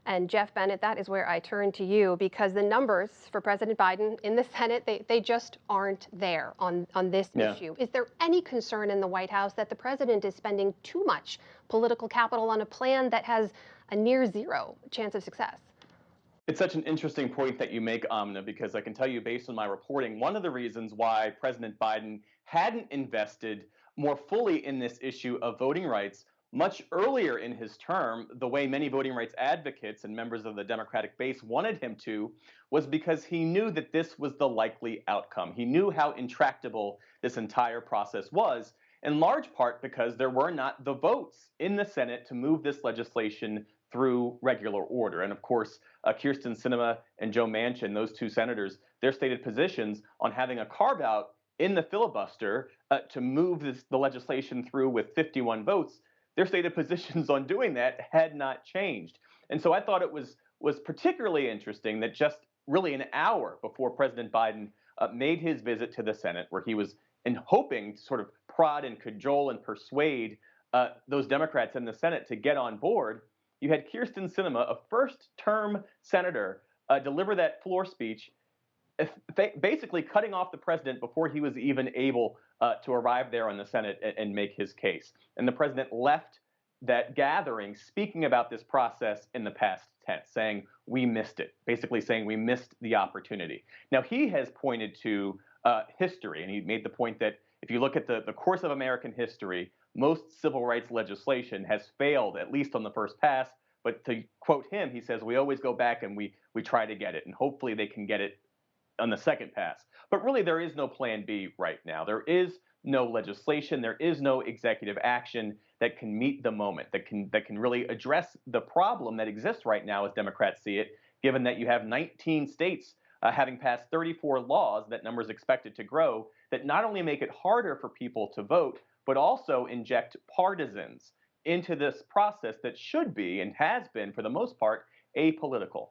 And Geoff Bennett, that is where I turn to you because the numbers for President Biden in the Senate, they just aren't there on this Yeah. issue. Is there any concern in the White House that the president is spending too much political capital on a plan that has a near zero chance of success? It's such an interesting point that you make, Amna, because I can tell you based on my reporting, one of the reasons why President Biden hadn't invested more fully in this issue of voting rights much earlier in his term, the way many voting rights advocates and members of the Democratic base wanted him to, was because he knew that this was the likely outcome. He knew how intractable this entire process was, in large part because there were not the votes in the Senate to move this legislation through regular order. And of course, Kirsten Sinema and Joe Manchin, those two senators, their stated positions on having a carve out in the filibuster to move the legislation through with 51 votes, their stated positions on doing that had not changed. And so I thought it was particularly interesting that just really an hour before President Biden made his visit to the Senate, where he was hoping to sort of prod and cajole and persuade those Democrats in the Senate to get on board, you had Kirsten Sinema, a first-term senator, deliver that floor speech, basically cutting off the president before he was even able to arrive there on the Senate and make his case. And the president left that gathering speaking about this process in the past tense, saying, we missed it, basically saying we missed the opportunity. Now, he has pointed to history, and he made the point that if you look at the course of American history, most civil rights legislation has failed, at least on the first pass. But to quote him, he says, we always go back and we try to get it, and hopefully they can get it on the second pass. But really, there is no plan B right now. There is no legislation. There is no executive action that can meet the moment, that can really address the problem that exists right now as Democrats see it, given that you have 19 states having passed 34 laws, that number is expected to grow, that not only make it harder for people to vote, but also inject partisans into this process that should be and has been, for the most part, apolitical.